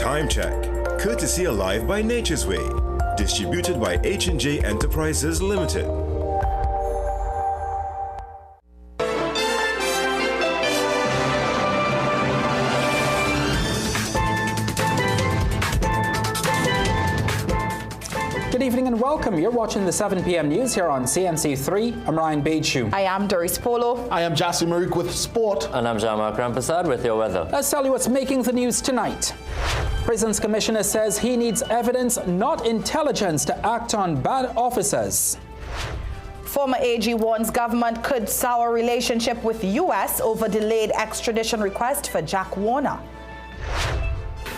Time check, courtesy Alive by Nature's Way, distributed by H&J Enterprises Limited. Good evening and welcome. You're watching the 7 p.m. news here on CNC3. I'm Ryan Beidchu. I am Doris Polo. I am Jassi Marik with sport. And I'm Jamal Krampasad with your weather. Let's tell you what's making the news tonight. Prisons Commissioner says he needs evidence, not intelligence, to act on bad officers. Former AG warns government could sour relationship with U.S. over delayed extradition request for Jack Warner.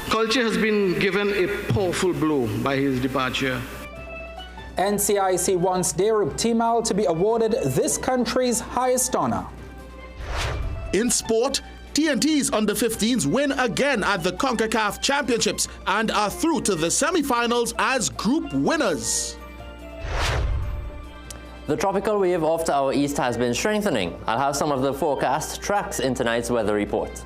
Culture has been given a powerful blow by his departure. NCIC wants Derub Timal to be awarded this country's highest honor. In sport, TNT's under-15s win again at the CONCACAF Championships and are through to the semi-finals as group winners. The tropical wave off to our east has been strengthening. I'll have some of the forecast tracks in tonight's weather report.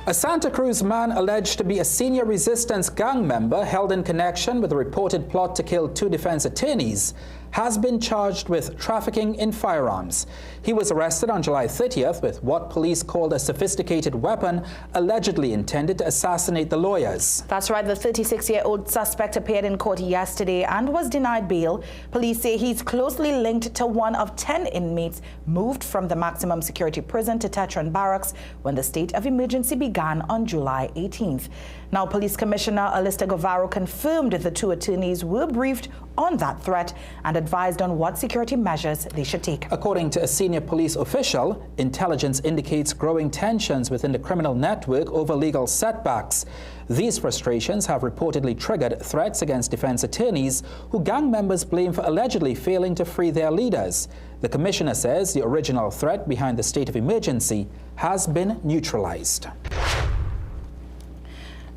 A Santa Cruz man alleged to be a senior resistance gang member held in connection with a reported plot to kill 2 defense attorneys has been charged with trafficking in firearms. He was arrested on July 30th with what police called a sophisticated weapon allegedly intended to assassinate the lawyers. That's right, the 36-year-old suspect appeared in court yesterday and was denied bail. Police say he's closely linked to one of 10 inmates moved from the maximum security prison to Tetron Barracks when the state of emergency began on July 18th. Now, Police Commissioner Alista Guevara confirmed the 2 attorneys were briefed on that threat and advised on what security measures they should take. According to a senior police official, intelligence indicates growing tensions within the criminal network over legal setbacks. These frustrations have reportedly triggered threats against defense attorneys who gang members blame for allegedly failing to free their leaders. The commissioner says the original threat behind the state of emergency has been neutralized.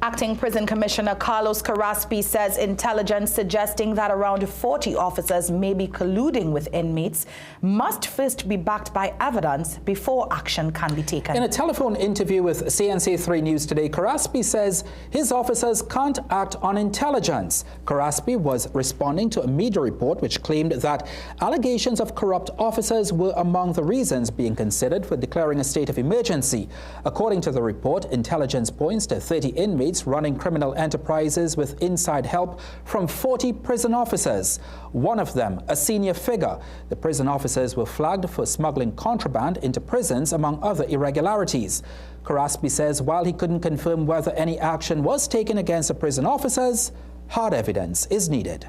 Acting Prison Commissioner Carlos Carraspi says intelligence suggesting that around 40 officers may be colluding with inmates must first be backed by evidence before action can be taken. In a telephone interview with CNC3 News today, Carraspi says his officers can't act on intelligence. Carraspi was responding to a media report which claimed that allegations of corrupt officers were among the reasons being considered for declaring a state of emergency. According to the report, intelligence points to 30 inmates running criminal enterprises with inside help from 40 prison officers. One of them, a senior figure. The prison officers were flagged for smuggling contraband into prisons, among other irregularities. Carraspi says while he couldn't confirm whether any action was taken against the prison officers, hard evidence is needed.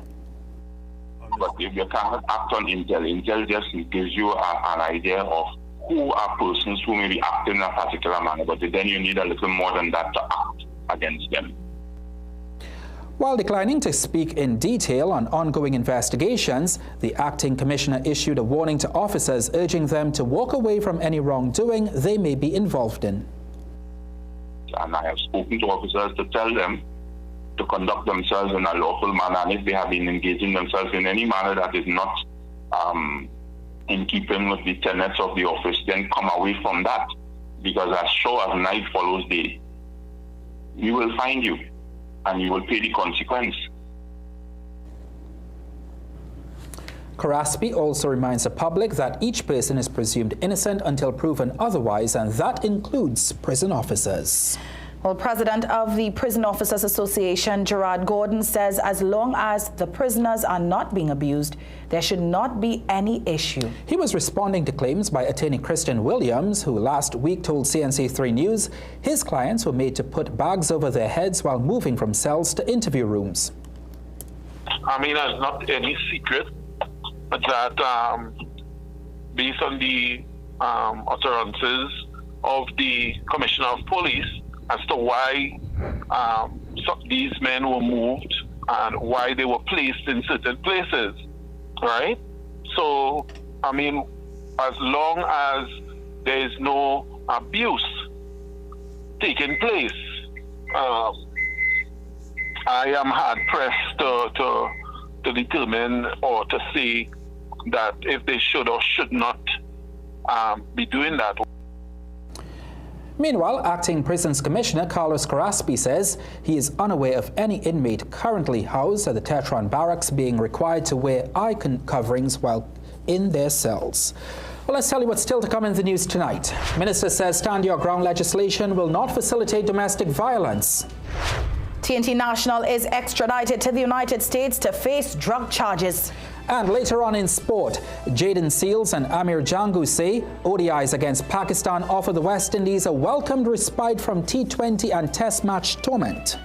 But if you cannot act on intel just gives you an idea of who are persons who may be acting in a particular manner, but then you need a little more than that to act against them. While declining to speak in detail on ongoing investigations, the acting commissioner issued a warning to officers urging them to walk away from any wrongdoing they may be involved in. And I have spoken to officers to tell them to conduct themselves in a lawful manner, and if they have been engaging themselves in any manner that is not in keeping with the tenets of the office, then come away from that, because as sure as night follows day, we will find you and you will pay the consequence. Carraspi also reminds the public that each person is presumed innocent until proven otherwise, and that includes prison officers. Well, President of the Prison Officers Association, Gerard Gordon, says as long as the prisoners are not being abused, there should not be any issue. He was responding to claims by attorney Christian Williams, who last week told CNC3 News his clients were made to put bags over their heads while moving from cells to interview rooms. I mean, it's not any secret that based on the utterances of the Commissioner of Police, as to why these men were moved and why they were placed in certain places, right? So, I mean, as long as there is no abuse taking place, I am hard-pressed to determine or to say that if they should or should not be doing that. Meanwhile, Acting Prisons Commissioner Carlos Carraspi says he is unaware of any inmate currently housed at the Tetron barracks being required to wear eye coverings while in their cells. Well, let's tell you what's still to come in the news tonight. Minister says stand your ground legislation will not facilitate domestic violence. TNT National is extradited to the United States to face drug charges. And later on in sport, Jaden Seals and Amir Jangu say ODIs against Pakistan offer the West Indies a welcomed respite from T20 and Test match torment.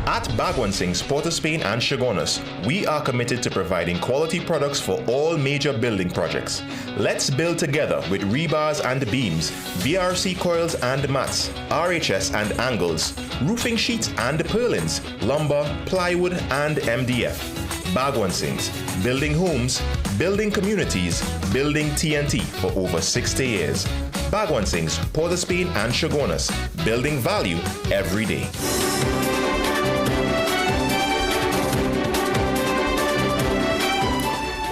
At Bagwansing's Port of Spain and Chagonas, we are committed to providing quality products for all major building projects. Let's build together with rebars and beams, BRC coils and mats, RHS and angles, roofing sheets and purlins, lumber, plywood and MDF. Bagwansing's, building homes, building communities, building TNT for over 60 years. Bagwansing's, Port of Spain and Chagonas, building value every day.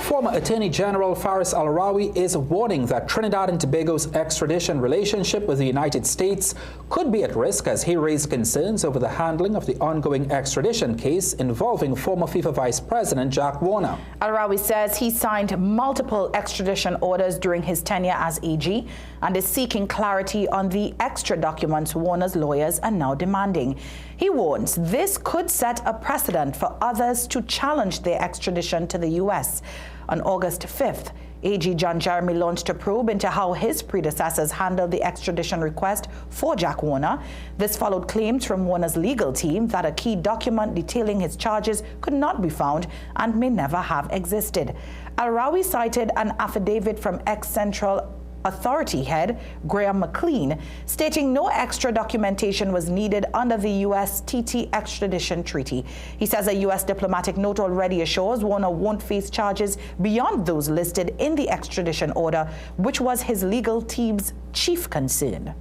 Former Attorney General Faris Al-Rawi is warning that Trinidad and Tobago's extradition relationship with the United States could be at risk as he raised concerns over the handling of the ongoing extradition case involving former FIFA Vice President Jack Warner. Al-Rawi says he signed multiple extradition orders during his tenure as AG and is seeking clarity on the extra documents Warner's lawyers are now demanding. He warns this could set a precedent for others to challenge their extradition to the U.S. On August 5th, AG John Jeremy launched a probe into how his predecessors handled the extradition request for Jack Warner. This followed claims from Warner's legal team that a key document detailing his charges could not be found and may never have existed. Al-Rawi cited an affidavit from ex-Central Authority head Graham McLean, stating no extra documentation was needed under the U.S.-TT extradition treaty. He says a U.S. diplomatic note already assures Warner won't face charges beyond those listed in the extradition order, which was his legal team's chief concern.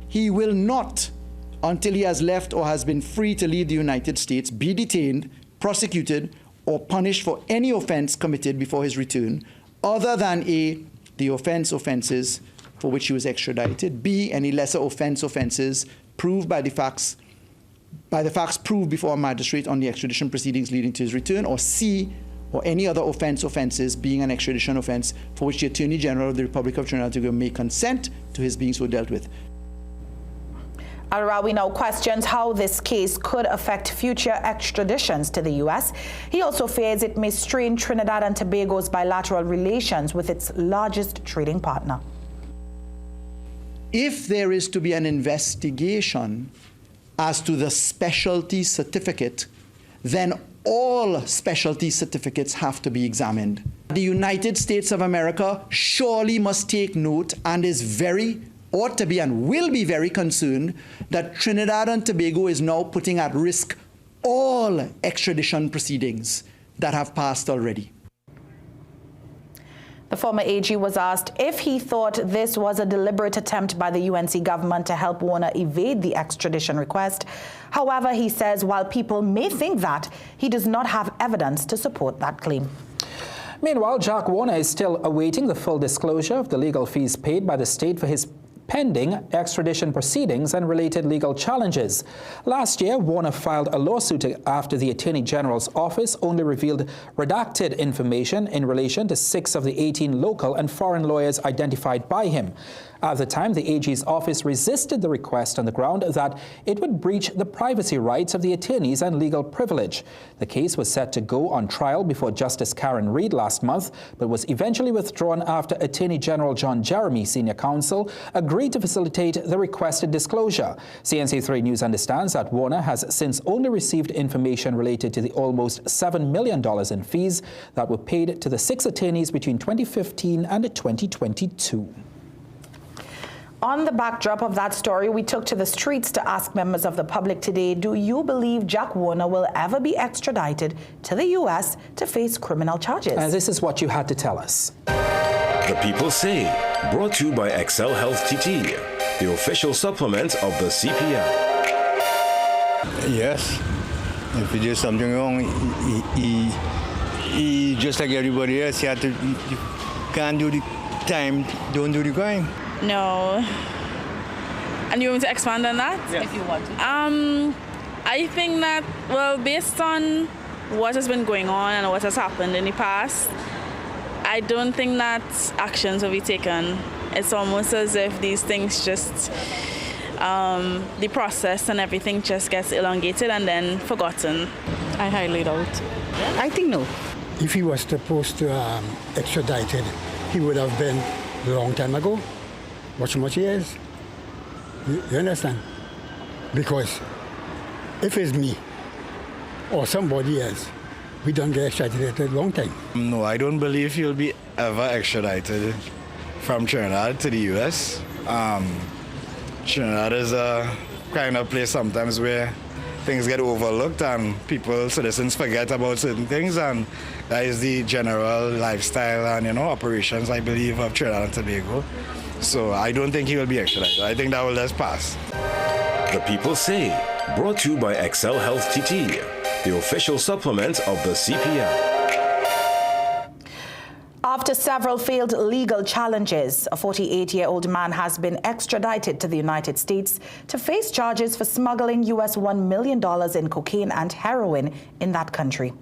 He will not, until he has left or has been free to leave the United States, be detained, prosecuted, or punished for any offense committed before his return, other than A, the offenses for which he was extradited, B, any lesser offenses proved by the facts proved before a magistrate on the extradition proceedings leading to his return, or C, or any other offenses being an extradition offense for which the Attorney General of the Republic of Trinidad and Tobago may consent to his being so dealt with. Al-Rawi now questions how this case could affect future extraditions to the U.S. He also fears it may strain Trinidad and Tobago's bilateral relations with its largest trading partner. If there is to be an investigation as to the specialty certificate, then all specialty certificates have to be examined. The United States of America surely must take note and ought to be and will be very concerned that Trinidad and Tobago is now putting at risk all extradition proceedings that have passed already. The former AG was asked if he thought this was a deliberate attempt by the UNC government to help Warner evade the extradition request. However, he says while people may think that, he does not have evidence to support that claim. Meanwhile, Jack Warner is still awaiting the full disclosure of the legal fees paid by the state for his pending extradition proceedings and related legal challenges. Last year, Warner filed a lawsuit after the Attorney General's office only revealed redacted information in relation to 6 of the 18 local and foreign lawyers identified by him. At the time, the AG's office resisted the request on the ground that it would breach the privacy rights of the attorneys and legal privilege. The case was set to go on trial before Justice Karen Reed last month, but was eventually withdrawn after Attorney General John Jeremy, senior counsel, agreed to facilitate the requested disclosure. CNC3 News understands that Warner has since only received information related to the almost $7 million in fees that were paid to the 6 attorneys between 2015 and 2022. On the backdrop of that story, we took to the streets to ask members of the public today, do you believe Jack Warner will ever be extradited to the U.S. to face criminal charges? And this is what you had to tell us. The People Say, brought to you by Excel Health TT, the official supplement of the CPL. Yes. If he did something wrong, he just like everybody else, he can't do time don't do the crime. No. And you want me to expand on that? If you want to. I think that, well, based on what has been going on and what has happened in the past, I don't think that actions will be taken. It's almost as if these things just, the process and everything just gets elongated and then forgotten. I highly doubt. I think no. If he was supposed to extradited, he would have been a long time ago. Watch how much he is. You understand? Because if it's me or somebody else, we don't get extradited a long time. No, I don't believe he'll be ever extradited from Trinidad to the U.S. Trinidad is a kind of place sometimes where things get overlooked and citizens forget about certain things, and that is the general lifestyle and operations, I believe, of Trinidad and Tobago. So I don't think he will be extradited. I think that will just pass. The People Say, brought to you by Excel Health TT, the official supplement of the CPL. After several failed legal challenges, a 48-year-old man has been extradited to the United States to face charges for smuggling US $1 million in cocaine and heroin in that country.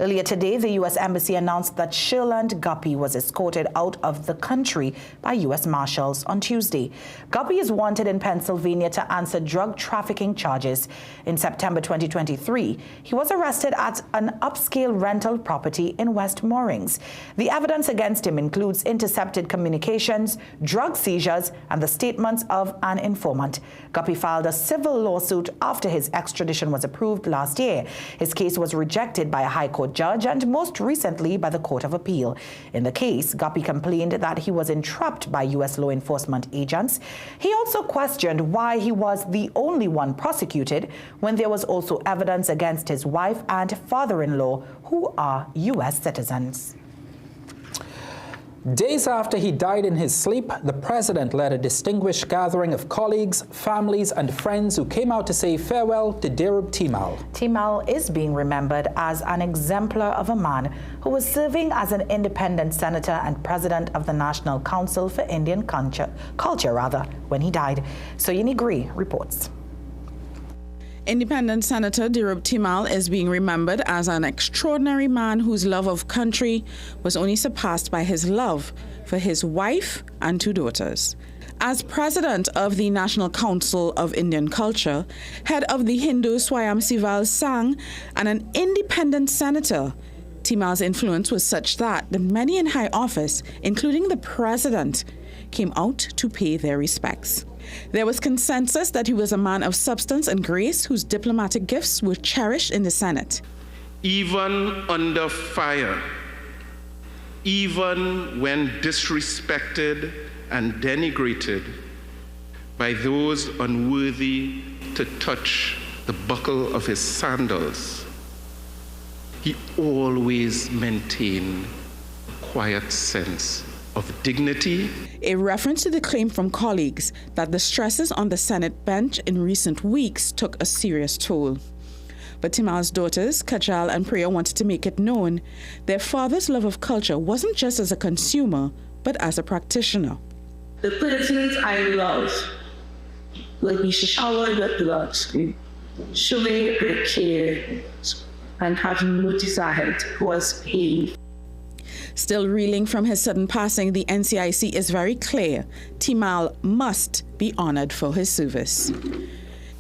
Earlier today, the U.S. Embassy announced that Sherland Guppy was escorted out of the country by U.S. Marshals on Tuesday. Guppy is wanted in Pennsylvania to answer drug trafficking charges. In September 2023, he was arrested at an upscale rental property in West Moorings. The evidence against him includes intercepted communications, drug seizures, and the statements of an informant. Guppy filed a civil lawsuit after his extradition was approved last year. His case was rejected by a high court judge and most recently by the Court of Appeal. In the case, Guppy complained that he was entrapped by U.S. law enforcement agents. He also questioned why he was the only one prosecuted when there was also evidence against his wife and father-in-law, who are U.S. citizens. Days after he died in his sleep, the president led a distinguished gathering of colleagues, families, and friends who came out to say farewell to Derub Timal. Timal is being remembered as an exemplar of a man who was serving as an independent senator and president of the National Council for Indian Culture when he died. Soyini Gray reports. Independent Senator Derub Timal is being remembered as an extraordinary man whose love of country was only surpassed by his love for his wife and 2 daughters. As president of the National Council of Indian Culture, head of the Hindu Swayamseval Sangh, and an independent senator, Timal's influence was such that the many in high office, including the president, came out to pay their respects. There was consensus that he was a man of substance and grace whose diplomatic gifts were cherished in the Senate. Even under fire, even when disrespected and denigrated by those unworthy to touch the buckle of his sandals, he always maintained a quiet sense of dignity. A reference to the claim from colleagues that the stresses on the Senate bench in recent weeks took a serious toll. But Timal's daughters, Kajal and Priya, wanted to make it known their father's love of culture wasn't just as a consumer, but as a practitioner. The persons I love will be showered with love, showing their care and having no desire towards pain. Still reeling from his sudden passing, the NCIC is very clear. Timal must be honored for his service.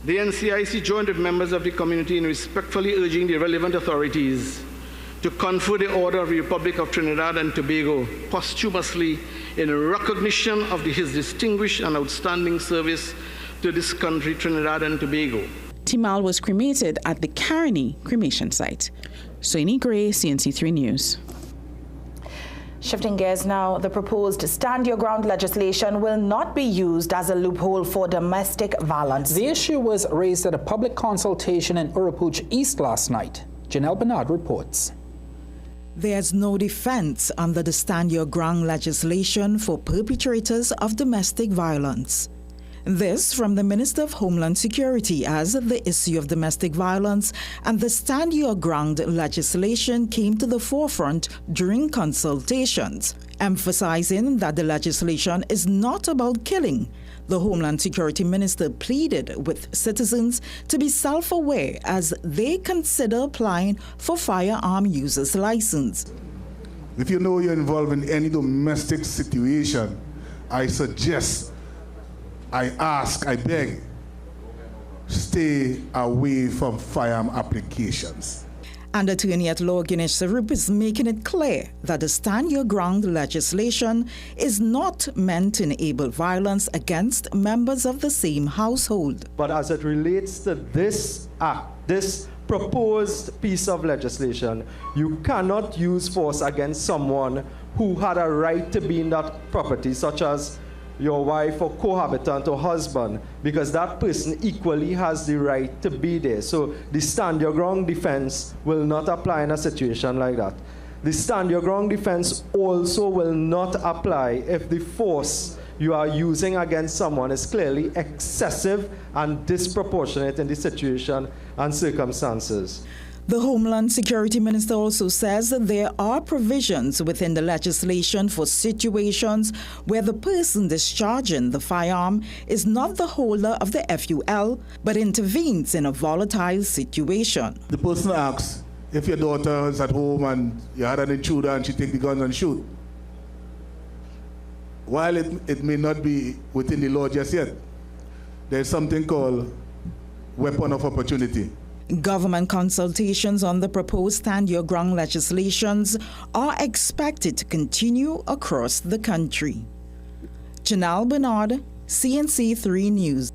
The NCIC joined with members of the community in respectfully urging the relevant authorities to confer the Order of the Republic of Trinidad and Tobago posthumously in recognition of his distinguished and outstanding service to this country, Trinidad and Tobago. Timal was cremated at the Caroni cremation site. Soini Gray, CNC3 News. Shifting gears now, the proposed Stand Your Ground legislation will not be used as a loophole for domestic violence. The issue was raised at a public consultation in Urupooch East last night. Janelle Bernard reports. There's no defense under the Stand Your Ground legislation for perpetrators of domestic violence. This from the Minister of Homeland Security, as the issue of domestic violence and the Stand Your Ground legislation came to the forefront during consultations. Emphasizing that the legislation is not about killing, the Homeland Security Minister pleaded with citizens to be self-aware as they consider applying for firearm user's license. If you know you're involved in any domestic situation, I suggest, I ask, I beg, stay away from firearm applications. And Attorney at Law Ganesh Sarup is making it clear that the Stand Your Ground legislation is not meant to enable violence against members of the same household. But as it relates to this act, this proposed piece of legislation, you cannot use force against someone who had a right to be in that property, such as your wife or cohabitant or husband, because that person equally has the right to be there. So the stand your ground defense will not apply in a situation like that. The stand your ground defense also will not apply if the force you are using against someone is clearly excessive and disproportionate in the situation and circumstances. The Homeland Security Minister also says that there are provisions within the legislation for situations where the person discharging the firearm is not the holder of the FUL, but intervenes in a volatile situation. The person asks, if your daughter is at home and you had an intruder and she take the gun and shoot, while it may not be within the law just yet, there's something called weapon of opportunity. Government consultations on the proposed Stand Your Ground legislations are expected to continue across the country. Janelle Bernard, CNC3 News.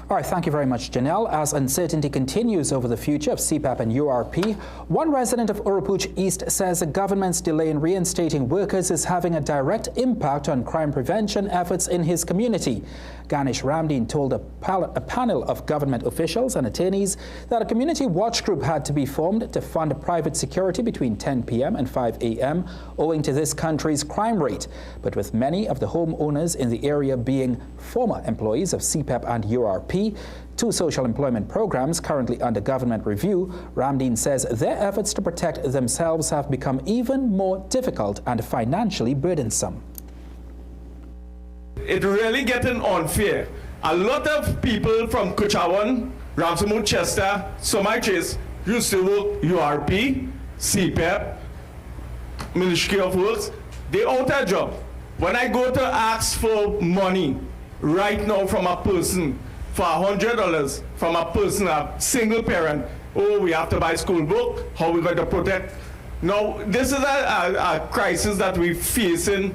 All right, thank you very much, Janelle. As uncertainty continues over the future of CPAP and URP, one resident of Urupuch East says the government's delay in reinstating workers is having a direct impact on crime prevention efforts in his community. Ganesh Ramdeen told a panel of government officials and attorneys that a community watch group had to be formed to fund private security between 10 p.m. and 5 a.m. owing to this country's crime rate. But with many of the homeowners in the area being former employees of CPAP and URP, two social employment programs currently under government review, Ramdeen says their efforts to protect themselves have become even more difficult and financially burdensome. It's really getting unfair. A lot of people from Kuchawan, Ramsey Chester, Somaichis used to work URP, CPAP, Ministry of Works. They out a job. When I go to ask for money right now from a person for $100 from a person, a single parent, oh, we have to buy school book, how we going to protect? Now, this is a crisis that we're facing.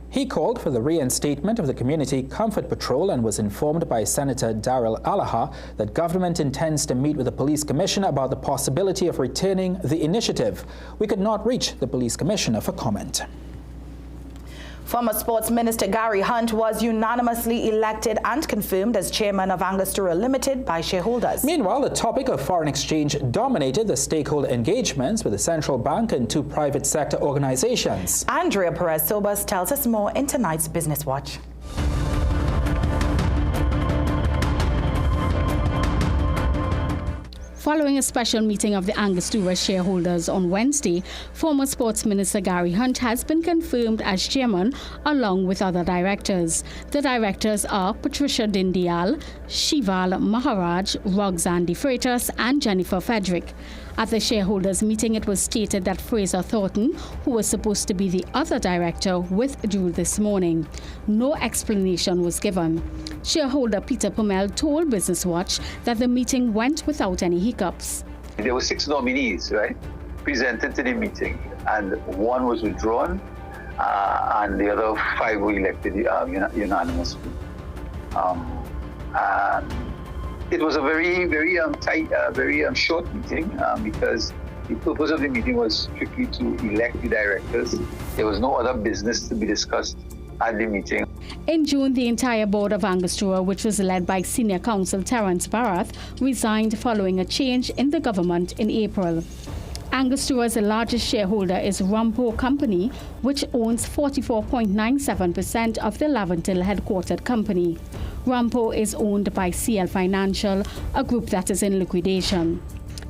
He called for the reinstatement of the Community Comfort Patrol and was informed by Senator Daryl Alaha that government intends to meet with the police commissioner about the possibility of returning the initiative. We could not reach the police commissioner for comment. Former Sports Minister Gary Hunt was unanimously elected and confirmed as chairman of Angostura Limited by shareholders. Meanwhile, the topic of foreign exchange dominated the stakeholder engagements with the central bank and two private sector organizations. Andrea Perez-Sobas tells us more in tonight's Business Watch. Following a special meeting of the Angostura shareholders on Wednesday, former Sports Minister Gary Hunt has been confirmed as chairman along with other directors. The directors are Patricia Dindial, Shival Maharaj, Roxanne De Freitas and Jennifer Frederick. At the shareholders' meeting, it was stated that Fraser Thornton, who was supposed to be the other director, withdrew this morning. No explanation was given. Shareholder Peter Pumel told Business Watch that the meeting went without any hiccups. There were 6 nominees, right, presented to the meeting, and one was withdrawn, and the other 5 were elected unanimously. It was a very tight, very short meeting because the purpose of the meeting was strictly to elect the directors. There was no other business to be discussed at the meeting. In June, the entire board of Angostura, which was led by Senior Counsel Terence Barath, resigned following a change in the government in April. Angostura's largest shareholder is Rampo Company, which owns 44.97% of the Laventille headquartered company. Rampo is owned by CL Financial, a group that is in liquidation.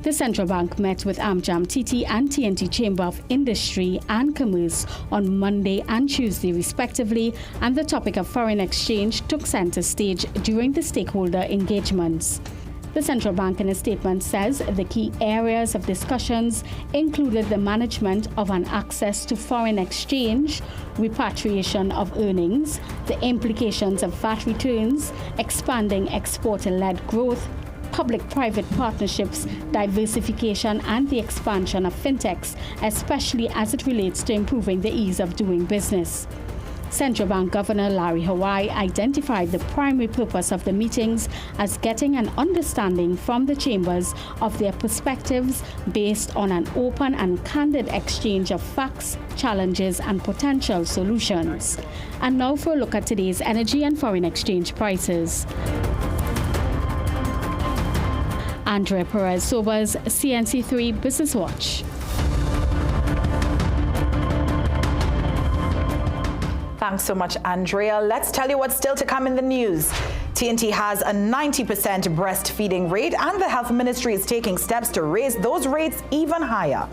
The central bank met with AmJam TT and TNT Chamber of Industry and Commerce on Monday and Tuesday respectively, and the topic of foreign exchange took center stage during the stakeholder engagements. The central bank in a statement says the key areas of discussions included the management of an access to foreign exchange, repatriation of earnings, the implications of VAT returns, expanding exporter-led growth, public-private partnerships, diversification, and the expansion of fintechs, especially as it relates to improving the ease of doing business. Central Bank Governor Larry Hawaii identified the primary purpose of the meetings as getting an understanding from the chambers of their perspectives based on an open and candid exchange of facts, challenges, and potential solutions. And now for a look at today's energy and foreign exchange prices. Andrea Perez-Sobers, CNC3 Business Watch. Thanks so much, Andrea. Let's tell you what's still to come in the news. TNT has a 90% breastfeeding rate, and the Health Ministry is taking steps to raise those rates even higher.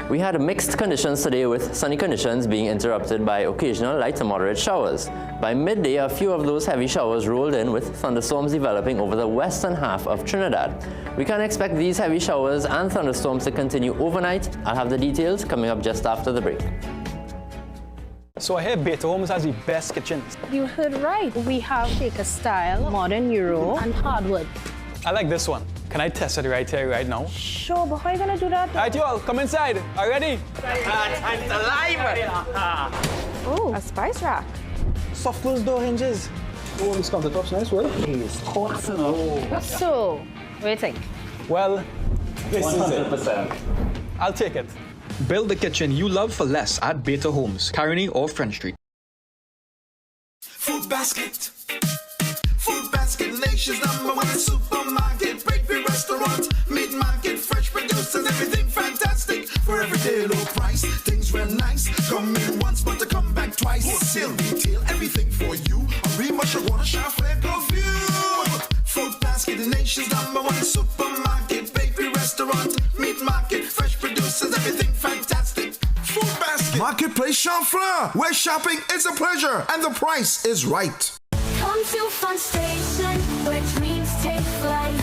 We had mixed conditions today, with sunny conditions being interrupted by occasional light to moderate showers. By midday, a few of those heavy showers rolled in, with thunderstorms developing over the western half of Trinidad. We can expect these heavy showers and thunderstorms to continue overnight. I'll have the details coming up just after the break. So I hear Beta Homes has the best kitchens. You heard right. We have Shaker style, modern Euro, and hardwood. I like this one. Can I test it right here, right now? Sure, but how are you going to do that? All right, you all, come inside. Are you ready? Time's alive! Oh, a spice rack. Soft closed door hinges. Oh, this countertop's nice, well. It's hot. So, what do you think? Well, this 100%. is it. I'll take it. Build the kitchen you love for less at Beta Homes, Caroni or French Street. Food Basket. Food Basket, nation's #1 supermarket, bakery, restaurant, meat market, fresh producers, everything fantastic. For everyday low price, things real nice. Come in once, but to come back twice. Wholesale retail, everything for you. Rima, Shawana, Shafle, go view. Food Basket, the nation's #1 supermarket, bakery, restaurant, meat market, fresh producers, everything fantastic. Food Basket. Marketplace Chanfleur, where shopping is a pleasure and the price is right. Come to Fun Station, where dreams take flight.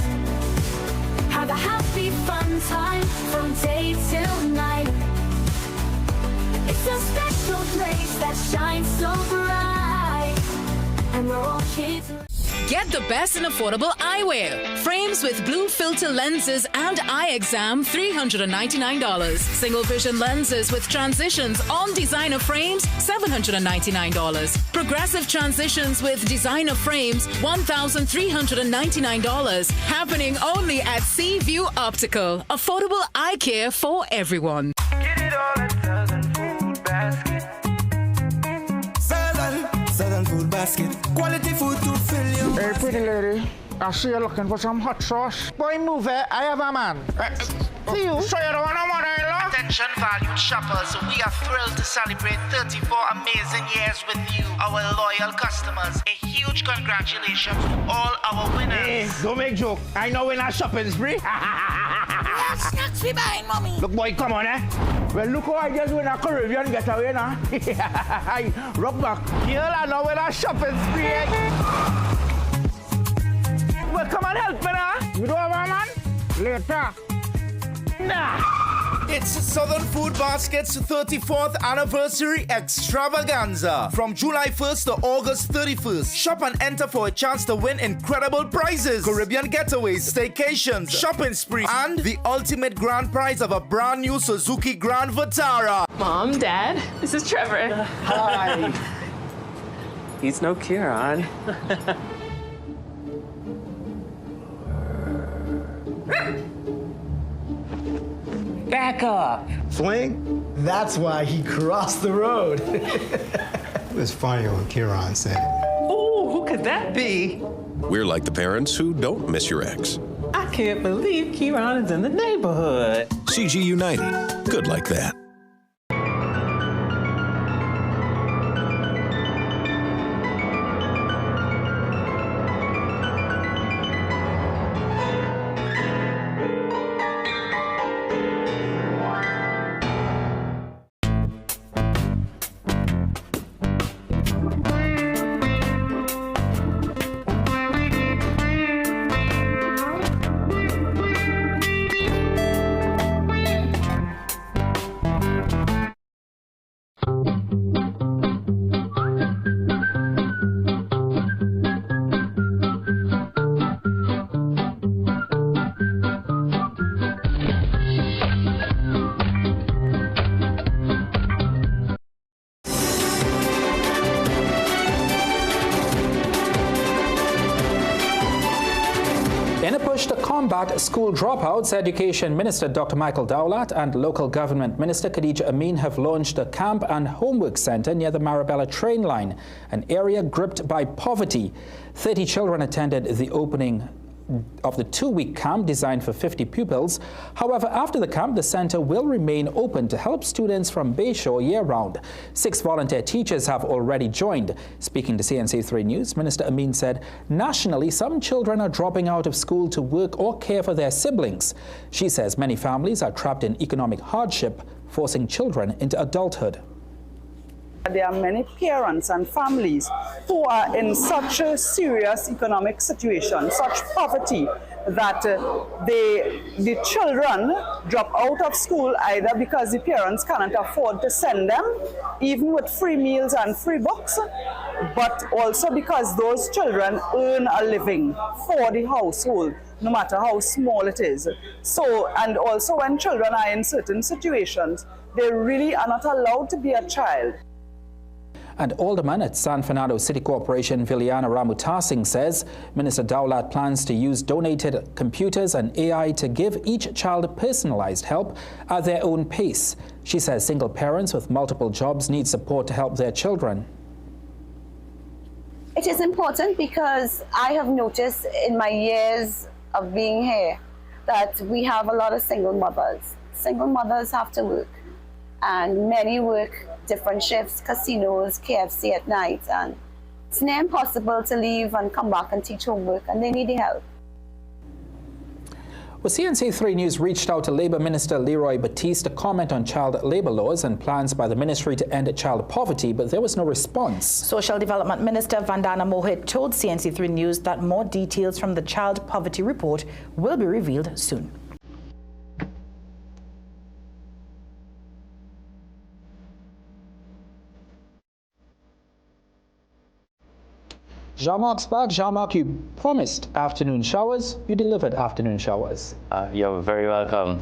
Have a happy fun time from day till night. It's a special place that shines so bright, and we're all kids. Get the best in affordable eyewear. Frames with blue filter lenses and eye exam, $399. Single vision lenses with transitions on designer frames, $799. Progressive transitions with designer frames, $1,399. Happening only at Seaview Optical. Affordable eye care for everyone. Get it all at Southern Food Basket. Southern Food Basket. Quality food to fill you. Hey, pretty lady. I see you're looking for some hot sauce. Boy, move it. I have a man. See you. So you don't want a mother-in-law? Attention, valued shoppers. We are thrilled to celebrate 34 amazing years with you, our loyal customers. A huge congratulations to all our winners. Hey, don't make joke. I know we're not shopping spree. Snacks we buying, mommy. Look, boy, come on, eh? Well, look how I just win a Caribbean getaway now. Rock back. Girl, I know we're not shopping spree, eh? Well, come on, help me now. You don't have a man? Later. Nah. It's Southern Food Basket's 34th anniversary extravaganza from July 1st to August 31st. Shop and enter for a chance to win incredible prizes, Caribbean getaways, staycations, shopping spree, and the ultimate grand prize of a brand new Suzuki Grand Vitara. Mom, Dad, this is Trevor. Hi. He's no Kieran. Back up. Swing? That's why he crossed the road. It was funny when Kieran said it. Ooh, who could that be? We're like the parents who don't miss your ex. I can't believe Kieran is in the neighborhood. CG United. Good like that. combat school dropouts, Education Minister Dr. Michael Dowlat and Local Government Minister Khadija Amin have launched a camp and homework centre near the Marabella train line, an area gripped by poverty. 30 children attended the opening of the 2-week camp designed for 50 pupils. However, after the camp, the centre will remain open to help students from Bayshore year-round. 6 volunteer teachers have already joined. Speaking to CNC3 News, Minister Amin said nationally some children are dropping out of school to work or care for their siblings. She says many families are trapped in economic hardship, forcing children into adulthood. There are many parents and families who are in such a serious economic situation, such poverty, that the children drop out of school either because the parents cannot afford to send them, even with free meals and free books, but also because those children earn a living for the household, no matter how small it is. So, and also when children are in certain situations, they really are not allowed to be a child. And Alderman at San Fernando City Corporation, Viliana Ramutasing, says Minister Dowlat plans to use donated computers and AI to give each child personalized help at their own pace. She says single parents with multiple jobs need support to help their children. It is important because I have noticed in my years of being here that we have a lot of single mothers. Single mothers have to work, and many work different shifts, casinos, KFC at night, and it's near impossible to leave and come back and teach homework, and they need the help. Well, CNC3 News reached out to Labour Minister Leroy Batiste to comment on child labour laws and plans by the ministry to end child poverty, but there was no response. Social Development Minister Vandana Mohit told CNC3 News that more details from the child poverty report will be revealed soon. Jean-Marc's back. Jean-Marc, you promised afternoon showers. You delivered afternoon showers. You're very welcome.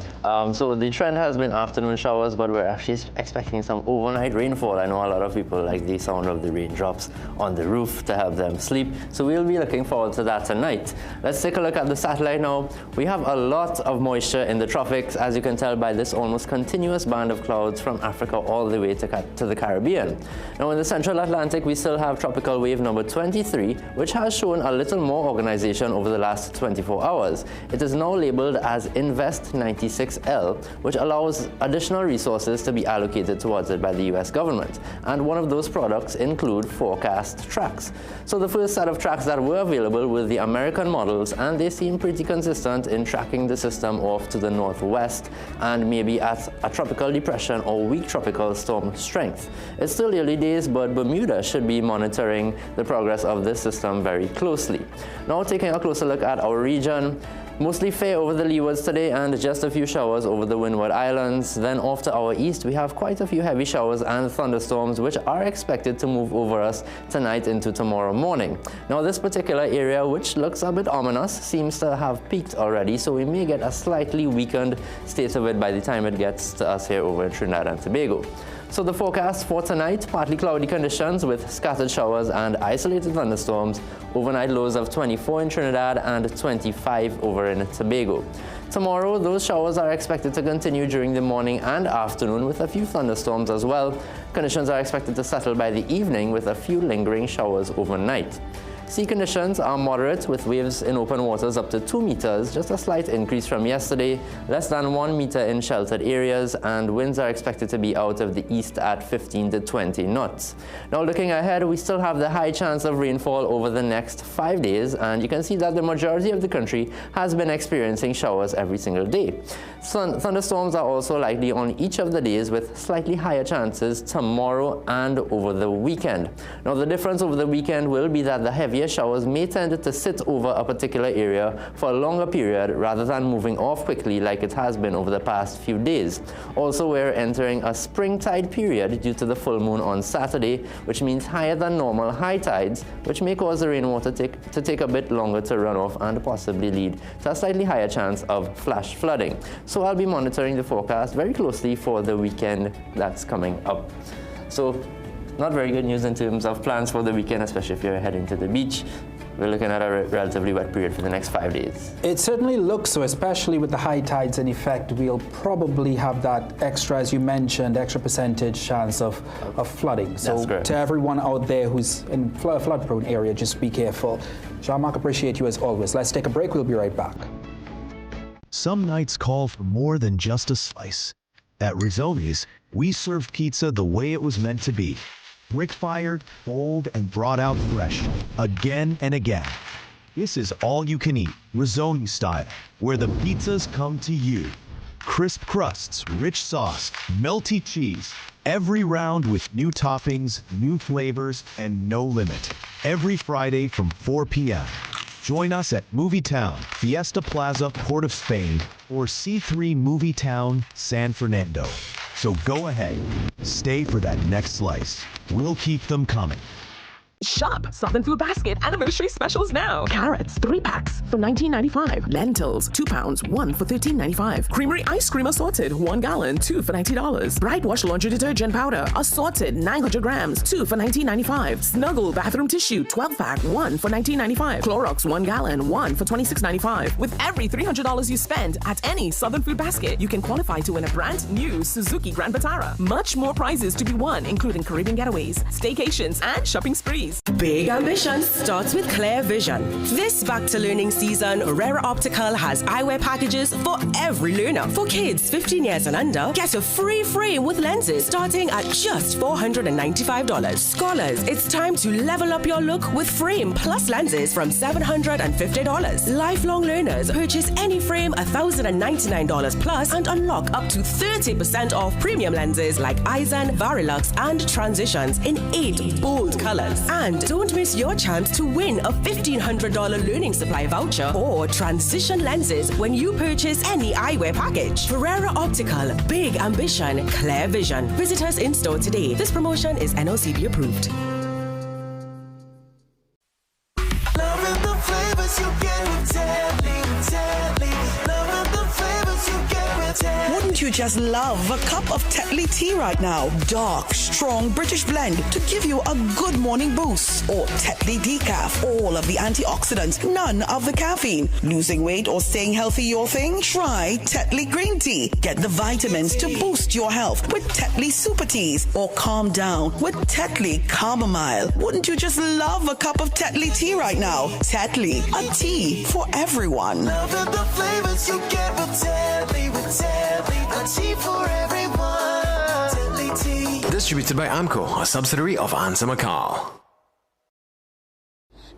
So the trend has been afternoon showers, but we're actually expecting some overnight rainfall. I know a lot of people like the sound of the raindrops on the roof to help them sleep. So we'll be looking forward to that tonight. Let's take a look at the satellite now. We have a lot of moisture in the tropics, as you can tell by this almost continuous band of clouds from Africa all the way to the Caribbean. Now in the central Atlantic, we still have tropical wave number 23, which has shown a little more organization over the last 24 hours. It is now labeled as Invest 96L, which allows additional resources to be allocated towards it by the US government. And one of those products include forecast tracks. So the first set of tracks that were available were the American models, and they seem pretty consistent in tracking the system off to the northwest and maybe at a tropical depression or weak tropical storm strength. It's still early days, but Bermuda should be monitoring the progress of this system very closely. Now taking a closer look at our region, mostly fair over the leewards today and just a few showers over the Windward Islands. Then off to our east, we have quite a few heavy showers and thunderstorms which are expected to move over us tonight into tomorrow morning. Now this particular area, which looks a bit ominous, seems to have peaked already, so we may get a slightly weakened state of it by the time it gets to us here over in Trinidad and Tobago. So the forecast for tonight, partly cloudy conditions with scattered showers and isolated thunderstorms, overnight lows of 24 in Trinidad and 25 over in Tobago. Tomorrow, those showers are expected to continue during the morning and afternoon with a few thunderstorms as well. Conditions are expected to settle by the evening with a few lingering showers overnight. Sea conditions are moderate with waves in open waters up to 2 meters, just a slight increase from yesterday, less than 1 meter in sheltered areas, and winds are expected to be out of the east at 15 to 20 knots. Now looking ahead, we still have the high chance of rainfall over the next 5 days, and you can see that the majority of the country has been experiencing showers every single day. Thunderstorms are also likely on each of the days with slightly higher chances tomorrow and over the weekend. Now the difference over the weekend will be that the heavier showers may tend to sit over a particular area for a longer period rather than moving off quickly like it has been over the past few days. Also, we're entering a spring tide period due to the full moon on Saturday, which means higher than normal high tides, which may cause the rainwater to take a bit longer to run off and possibly lead to a slightly higher chance of flash flooding. So I'll be monitoring the forecast very closely for the weekend that's coming up. So not very good news in terms of plans for the weekend, especially if you're heading to the beach. we're looking at a relatively wet period for the next 5 days. It certainly looks so, especially with the high tides in effect. We'll probably have that extra, as you mentioned, extra percentage chance of flooding. So to everyone out there who's in flood-prone area, just be careful. Jean-Marc, appreciate you as always. Let's take a break. We'll be right back. Some nights call for more than just a slice. At Rizzoni's, we serve pizza the way it was meant to be. Brick-fired, bold, and brought out fresh, again and again. This is all you can eat, Rizzoni style, where the pizzas come to you. Crisp crusts, rich sauce, melty cheese, every round with new toppings, new flavors, and no limit. Every Friday from 4 p.m. Join us at Movie Town, Fiesta Plaza, Port of Spain, or C3 Movie Town, San Fernando. So go ahead, stay for that next slice. We'll keep them coming. Shop Southern Food Basket anniversary specials now. Carrots, 3 packs for $19.95. Lentils, 2 pounds, 1 for $13.95. Creamery ice cream assorted, 1 gallon, 2 for $90. Bright Wash laundry detergent powder, assorted, 900 grams, 2 for $19.95. Snuggle bathroom tissue, 12 pack, 1 for $19.95. Clorox, 1 gallon, 1 for $26.95. With every $300 you spend at any Southern Food Basket, you can qualify to win a brand new Suzuki Grand Vitara. Much more prizes to be won, including Caribbean getaways, staycations, and shopping sprees. Big ambition starts with clear vision. This back-to-learning season, Herrera Optical has eyewear packages for every learner. For kids 15 years and under, get a free frame with lenses starting at just $495. Scholars, it's time to level up your look with frame plus lenses from $750. Lifelong learners, purchase any frame $1,099 plus and unlock up to 30% off premium lenses like Eisen, Varilux, and Transitions in 8 bold colors. And don't miss your chance to win a $1,500 learning supply voucher or transition lenses when you purchase any eyewear package. Herrera Optical, big ambition, clear vision. Visit us in store today. This promotion is NOCB approved. Loving the flavors you get with Tetley. Loving the flavors you get with Tetley. Wouldn't you just love a cup of Tetley tea right now? Dark, strong British blend to give you a good morning boost. Or Tetley decaf, all of the antioxidants, none of the caffeine. Losing weight or staying healthy your thing? Try Tetley green tea. Get the vitamins to boost your health with Tetley super teas. Or calm down with Tetley chamomile. Wouldn't you just love a cup of Tetley tea right now? Tetley, a tea for everyone. Loving the flavors you get with Tetley, a tea for everyone. Tetley tea. Distributed by AMCO, a subsidiary of Ansa McCall.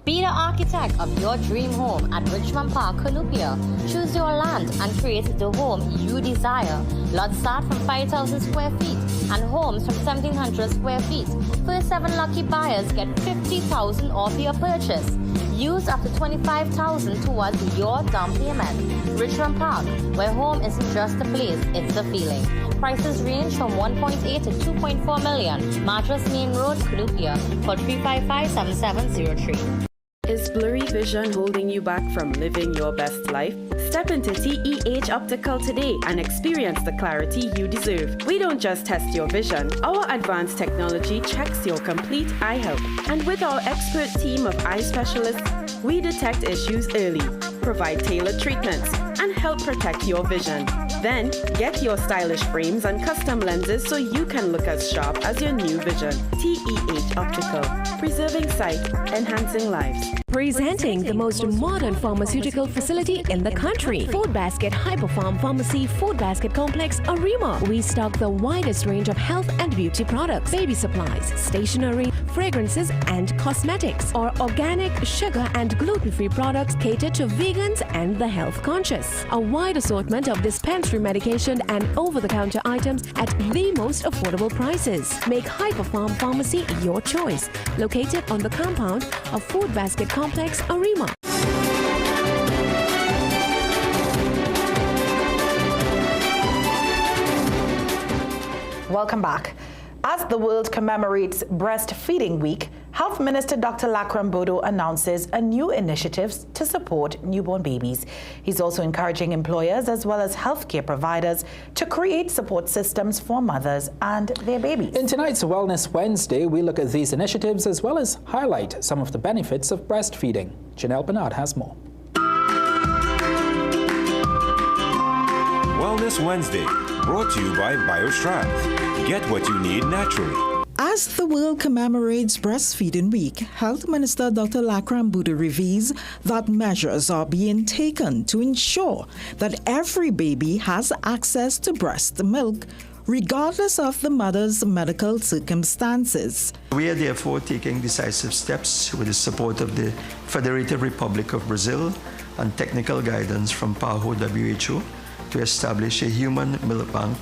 Be the architect of your dream home at Richmond Park, Columbia. Choose your land and create the home you desire. Lots start from 5,000 square feet and homes from 1,700 square feet. First 7 lucky buyers get $50,000 off your purchase. Use up to $25,000 towards your down payment. Richmond Park, where home isn't just a place, it's a feeling. Prices range from $1.8 to $2.4 million. Madras Main Road, Columbia. Call 355-7703. Is blurry vision holding you back from living your best life? Step into TEH Optical today and experience the clarity you deserve. We don't just test your vision. Our advanced technology checks your complete eye health. And with our expert team of eye specialists, we detect issues early, provide tailored treatments, and help protect your vision. Then, get your stylish frames and custom lenses so you can look as sharp as your new vision. TEH Optical, preserving sight, enhancing lives. Presenting the most modern pharmaceutical facility in the country, Food Basket Hyperfarm Pharmacy Food Basket Complex, Arima. We stock the widest range of health and beauty products, baby supplies, stationery, fragrances, and cosmetics. Our organic, sugar, and gluten-free products cater to vegans and the health conscious. A wide assortment of dispensary medication and over-the-counter items at the most affordable prices. Make Hyperfarm Pharmacy your choice. Located on the compound of Food Basket Complex, Arima. Welcome back. As the world commemorates Breastfeeding Week, Health Minister Dr. Lakram Bodo announces a new initiative to support newborn babies. He's also encouraging employers as well as healthcare providers to create support systems for mothers and their babies. In tonight's Wellness Wednesday, we look at these initiatives as well as highlight some of the benefits of breastfeeding. Janelle Bernard has more. Wellness Wednesday, brought to you by BioStrath. Get what you need naturally. As the world commemorates Breastfeeding Week, Health Minister Dr. Lakram Bodo reveals that measures are being taken to ensure that every baby has access to breast milk, regardless of the mother's medical circumstances. We are therefore taking decisive steps with the support of the Federated Republic of Brazil and technical guidance from PAHO WHO to establish a human milk bank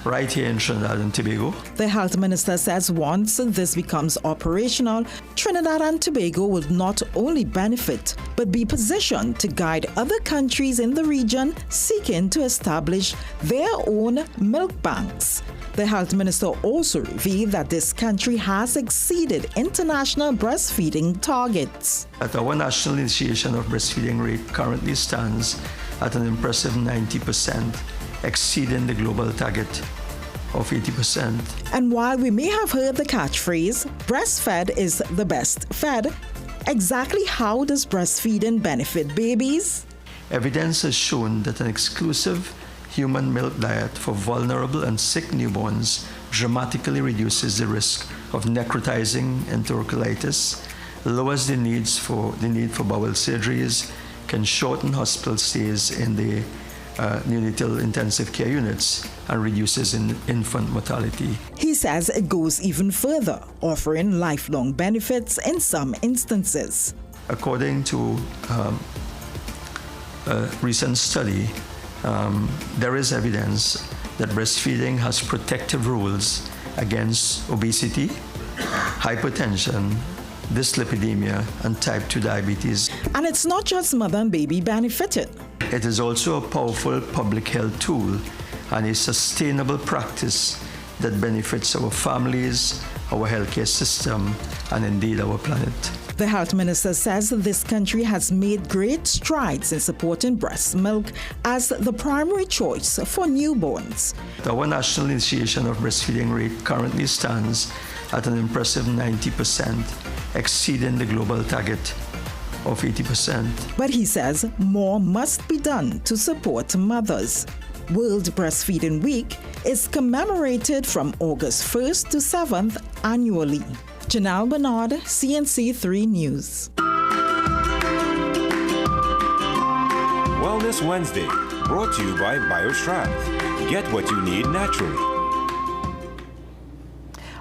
right here in Trinidad and Tobago. The health minister says once this becomes operational, Trinidad and Tobago will not only benefit, but be positioned to guide other countries in the region seeking to establish their own milk banks. The health minister also revealed that this country has exceeded international breastfeeding targets. Our national initiation of breastfeeding rate currently stands at an impressive 90%, exceeding the global target of 80%. And while we may have heard the catchphrase, breastfed is the best fed, exactly how does breastfeeding benefit babies? Evidence has shown that an exclusive human milk diet for vulnerable and sick newborns dramatically reduces the risk of necrotizing enterocolitis, lowers the need for bowel surgeries, can shorten hospital stays in the neonatal intensive care units, and reduces infant mortality. He says it goes even further, offering lifelong benefits in some instances. According to a recent study, there is evidence that breastfeeding has protective rules against obesity, hypertension, dyslipidemia, and type 2 diabetes. And it's not just mother and baby benefited. It is also a powerful public health tool and a sustainable practice that benefits our families, our healthcare system, and indeed our planet. The health minister says this country has made great strides in supporting breast milk as the primary choice for newborns. Our national initiation of breastfeeding rate currently stands at an impressive 90%, exceeding the global target of 80%. But he says more must be done to support mothers. World Breastfeeding Week is commemorated from August 1st to 7th annually. Janelle Bernard, CNC3 News. Wellness Wednesday, brought to you by BioStrath. Get what you need naturally.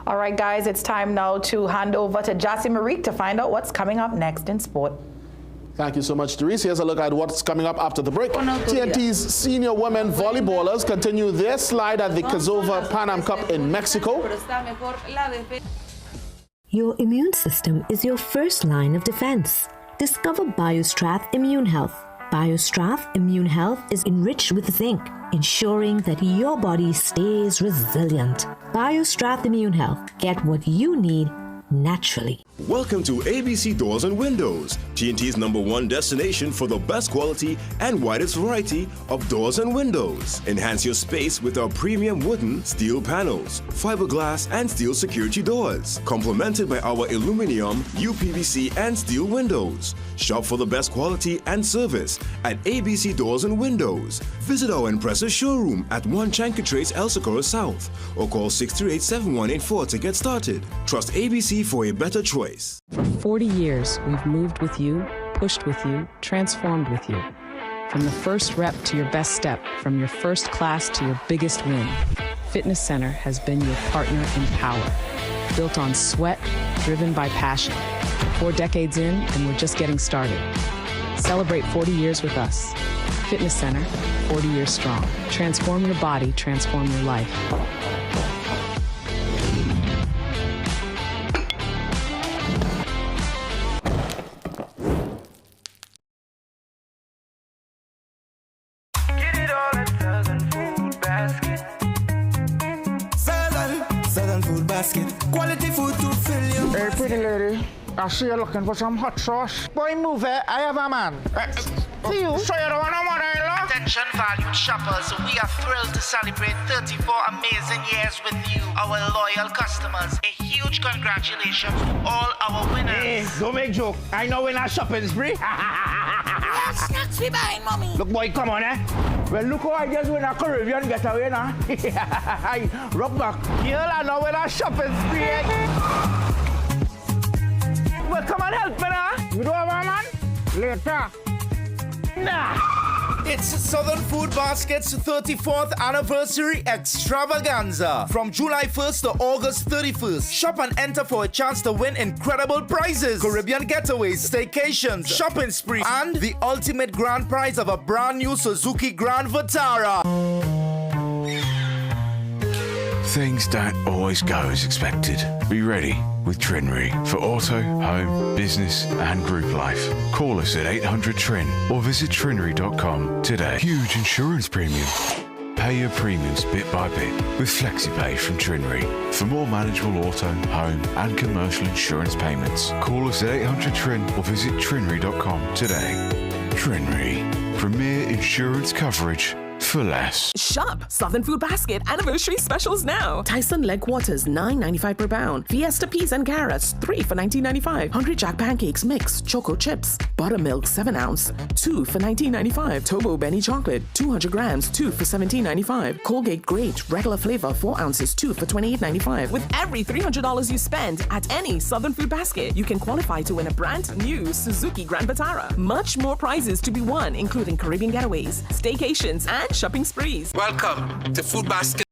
All right, guys, it's time now to hand over to Jassy Marique to find out what's coming up next in sport. Thank you so much, Therese. Here's a look at what's coming up after the break. TNT's senior women volleyballers continue their slide at the Kazova Pan Am Cup in Mexico. Your immune system is your first line of defense. Discover BioStrath Immune Health. BioStrath Immune Health is enriched with zinc, ensuring that your body stays resilient. BioStrath Immune Health. Get what you need naturally. Welcome to ABC Doors and Windows, TNT's #1 destination for the best quality and widest variety of doors and windows. Enhance your space with our premium wooden, steel panels, fiberglass, and steel security doors, complemented by our aluminum, UPVC, and steel windows. Shop for the best quality and service at ABC Doors and Windows. Visit our impressive showroom at 1 Chancatrace, El Socorro South, or call 638-7184 to get started. Trust ABC for a better choice. For 40 years, we've moved with you, pushed with you, transformed with you. From the first rep to your best step, from your first class to your biggest win, Fitness Center has been your partner in power. Built on sweat, driven by passion. 4 decades in, and we're just getting started. Celebrate 40 years with us. Fitness Center, 40 years strong. Transform your body, transform your life. Southern food basket. Quality food to fill you. Hey, pretty lady. I see you're looking for some hot sauce. Boy, move it. I have a man. See you. So you don't want no mother-in-law? Attention, valued shoppers. We are thrilled to celebrate 34 amazing years with you, our loyal customers. A huge congratulations to all our winners. Hey, don't make joke. I know we're not shopping spree. Snacks we buying, mommy. Look, boy, come on, eh? Well, look how I just win a Caribbean getaway now. Rock back. Girl, I know we're not shopping spree. Well, come on, help me now. You don't have a man? Later. Nah. It's Southern Food Basket's 34th anniversary extravaganza from July 1st to August 31st. Shop and enter for a chance to win incredible prizes, Caribbean getaways, staycations, shopping spree, and the ultimate grand prize of a brand new Suzuki Grand Vitara. Things don't always go as expected. Be ready with Trinry for auto, home, business and group life. Call us at 800-TRIN or visit trinry.com today. Huge insurance premium. Pay your premiums bit by bit with FlexiPay from Trinry. For more manageable auto, home and commercial insurance payments, call us at 800-TRIN or visit trinry.com today. Trinry. Premier insurance coverage for less. Shop Southern Food Basket anniversary specials now. Tyson leg quarters $9.95 per pound. Fiesta peas and carrots 3 for $19.95. Hungry Jack pancakes mix choco chips. Buttermilk 7 ounce 2 for $19.95. Tobo Benny chocolate 200 grams 2 for $17.95. Colgate Great regular flavor 4 ounces 2 for $28.95. With every $300 you spend at any Southern Food Basket, you can qualify to win a brand new Suzuki Grand Vitara. Much more prizes to be won, including Caribbean getaways, staycations, and shopping sprees. Welcome to Food Basket.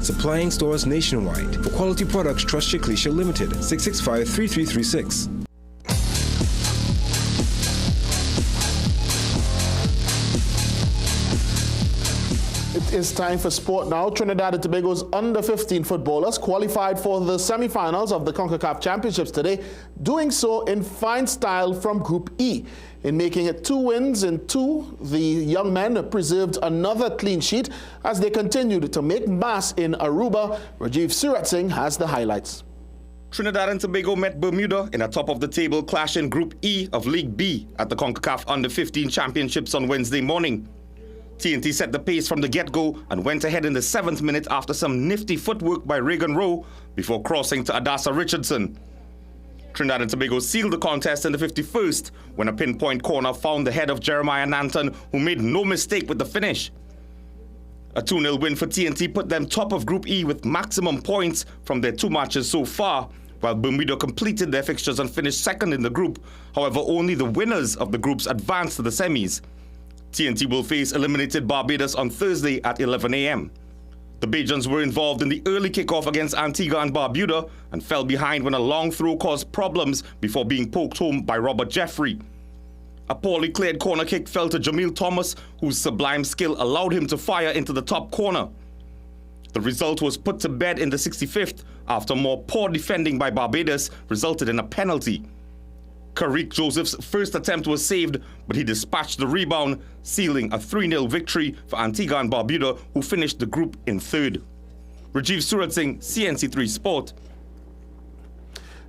Supplying stores nationwide. For quality products, trust Chiclesia Limited, 665-3336. It is time for sport now. Trinidad and Tobago's under-15 footballers qualified for the semi-finals of the CONCACAF Championships today, doing so in fine style from Group E. In making it 2 wins in 2, the young men preserved another clean sheet as they continued to make mass in Aruba. Rajiv Surat Singh has the highlights. Trinidad and Tobago met Bermuda in a top-of-the-table clash in Group E of League B at the CONCACAF Under-15 Championships on Wednesday morning. TNT set the pace from the get-go and went ahead in the 7th minute after some nifty footwork by Reagan Rowe before crossing to Adasa Richardson. Trinidad and Tobago sealed the contest in the 51st when a pinpoint corner found the head of Jeremiah Nanton, who made no mistake with the finish. A 2-0 win for TNT put them top of Group E with maximum points from their 2 matches so far, while Bermuda completed their fixtures and finished second in the group. However, only the winners of the groups advanced to the semis. TNT will face eliminated Barbados on Thursday at 11 a.m. The Bajans were involved in the early kickoff against Antigua and Barbuda and fell behind when a long throw caused problems before being poked home by Robert Jeffrey. A poorly cleared corner kick fell to Jamil Thomas, whose sublime skill allowed him to fire into the top corner. The result was put to bed in the 65th after more poor defending by Barbados resulted in a penalty. Karik Joseph's first attempt was saved, but he dispatched the rebound, sealing a 3-0 victory for Antigua and Barbuda, who finished the group in 3rd. Rajiv Surat Singh, CNC3 Sport.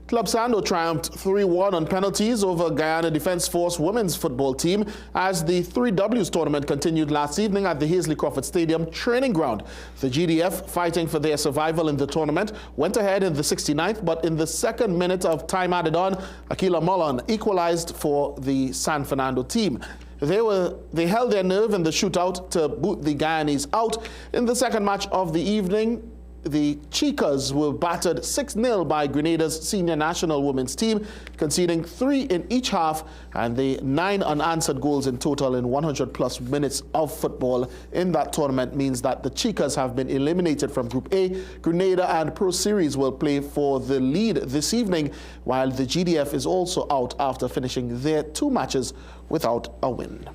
Club Sando triumphed 3-1 on penalties over Guyana Defence Force women's football team as the 3Ws tournament continued last evening at the Hazley Crawford Stadium training ground. The GDF, fighting for their survival in the tournament, went ahead in the 69th, but in the 2nd minute of time added on, Akila Mullen equalized for the San Fernando team. They held their nerve in the shootout to boot the Guyanese out. In the second match of the evening, the Chicas were battered 6-0 by Grenada's senior national women's team, conceding 3 in each half, and the 9 unanswered goals in total in 100-plus minutes of football in that tournament means that the Chicas have been eliminated from Group A. Grenada and Pro Series will play for the lead this evening, while the GDF is also out after finishing their 2 matches without a win.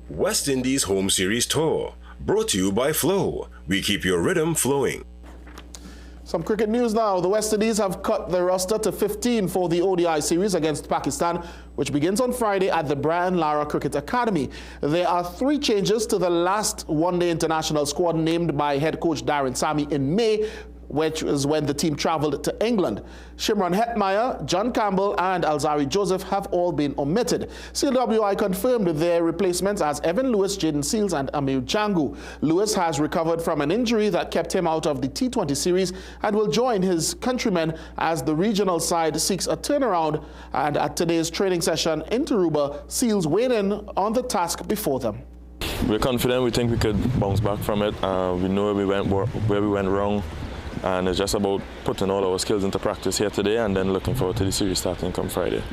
West Indies Home Series Tour, brought to you by Flow. We keep your rhythm flowing. Some cricket news now. The West Indies have cut their roster to 15 for the ODI series against Pakistan, which begins on Friday at the Brian Lara Cricket Academy. There are 3 changes to the last one-day international squad named by head coach Darren Sammy in May, which is when the team travelled to England. Shimron Hetmeyer, John Campbell and Alzari Joseph have all been omitted. CWI confirmed their replacements as Evan Lewis, Jaden Seals and Amir Jangu. Lewis has recovered from an injury that kept him out of the T20 series and will join his countrymen as the regional side seeks a turnaround. And at today's training session in Taruba, Seals weighed in on the task before them. We're confident. We think we could bounce back from it. We know where we went wrong. And it's just about putting all our skills into practice here today and then looking forward to the series starting come Friday.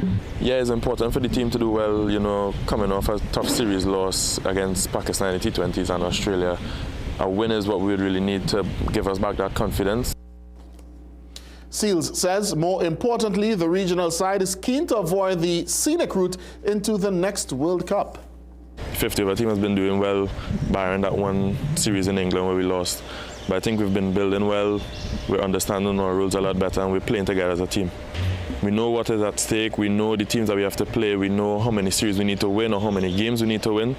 Yeah, it's important for the team to do well, you know, coming off a tough series loss against Pakistan in the T20s and Australia. A win is what we would really need to give us back that confidence. Seals says, more importantly, the regional side is keen to avoid the scenic route into the next World Cup. 50 of our team has been doing well, barring that one series in England where we lost. But I think we've been building well, we're understanding our rules a lot better, and we're playing together as a team. We know what is at stake, we know the teams that we have to play, we know how many series we need to win or how many games we need to win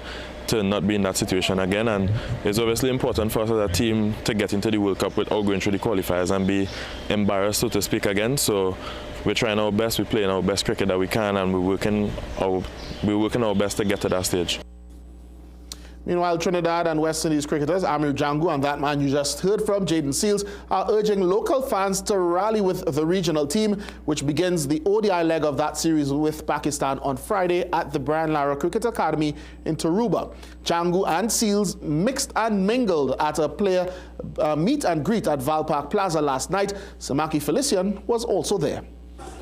to not be in that situation again. And it's obviously important for us as a team to get into the World Cup without going through the qualifiers and be embarrassed, so to speak, again. So we're trying our best, we're playing our best cricket that we can, and we're working our best to get to that stage. Meanwhile, Trinidad and West Indies cricketers Amir Jangu and that man you just heard from, Jaden Seals, are urging local fans to rally with the regional team, which begins the ODI leg of that series with Pakistan on Friday at the Brian Lara Cricket Academy in Taruba. Jangu and Seals mixed and mingled at a player meet and greet at Val Park Plaza last night. Samaki Felician was also there.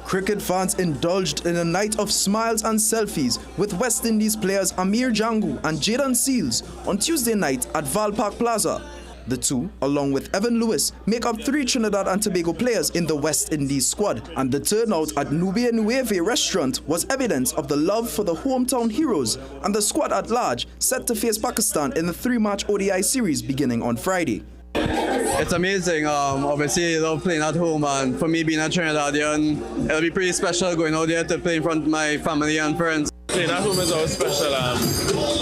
Cricket fans indulged in a night of smiles and selfies with West Indies players Amir Jangu and Jaden Seals on Tuesday night at Val Park Plaza. The two, along with Evan Lewis, make up 3 Trinidad and Tobago players in the West Indies squad, and the turnout at Nubia Nueve restaurant was evidence of the love for the hometown heroes and the squad at large set to face Pakistan in the 3-match ODI series beginning on Friday. It's amazing. Obviously, I love playing at home, and for me being a Trinidadian, it'll be pretty special going out there to play in front of my family and friends. Playing at home is always special,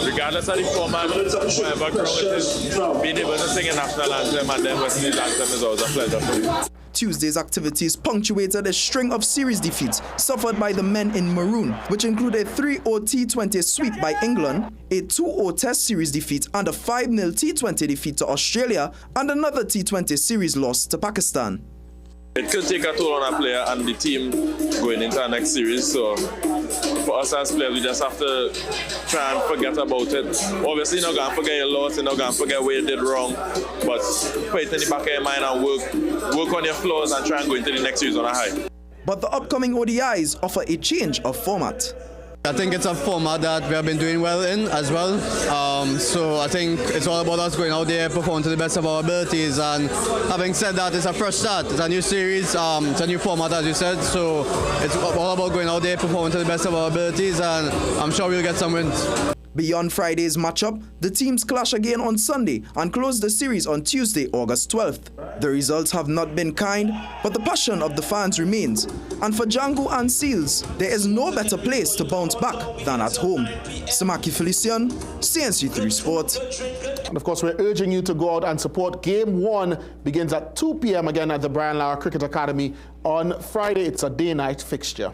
regardless of the format, whatever crowd it is, being able to sing a national anthem and then West Indies anthem is always a pleasure for me. Tuesday's activities punctuated a string of series defeats suffered by the men in maroon, which include a 3-0 T20 sweep by England, a 2-0 Test series defeat and a 5-0 T20 defeat to Australia, and another T20 series loss to Pakistan. It could take a toll on a player and the team going into our next series, so for us as players, we just have to try and forget about it. Obviously, you're not going to forget your loss, you're not going to forget where you did wrong, but put it in the back of your mind and work on your flaws and try and go into the next series on a high. But the upcoming ODIs offer a change of format. I think it's a format that we have been doing well in as well. So I think it's all about us going out there, performing to the best of our abilities. And having said that, it's a fresh start. It's a new series. It's a new format, as you said. So it's all about going out there, performing to the best of our abilities. And I'm sure we'll get some wins. Beyond Friday's matchup, the teams clash again on Sunday and close the series on Tuesday, August 12th. The results have not been kind, but the passion of the fans remains. And for Jangu and Seals, there is no better place to bounce back than at home. Samaki Felician, CNC3 Sport. And of course, we're urging you to go out and support. Game 1 begins at 2 p.m. again at the Brian Lara Cricket Academy on Friday. It's a day-night fixture.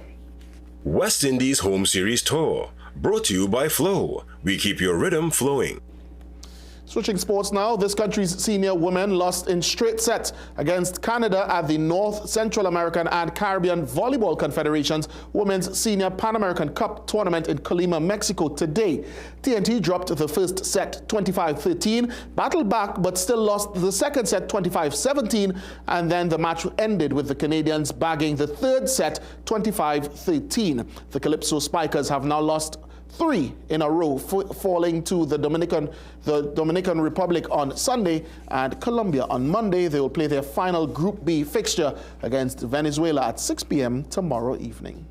West Indies Home Series Tour, brought to you by Flow. We keep your rhythm flowing. Switching sports now, this country's senior women lost in straight sets against Canada at the North Central American and Caribbean Volleyball Confederation's Women's Senior Pan American Cup tournament in Colima, Mexico today. TNT dropped the first set 25-13, battled back but still lost the second set 25-17, and then the match ended with the Canadians bagging the third set 25-13. The Calypso Spikers have now lost 3 in a row, falling to the Dominican Republic on Sunday and Colombia on Monday. They will play their final Group B fixture against Venezuela at 6 p.m. tomorrow evening.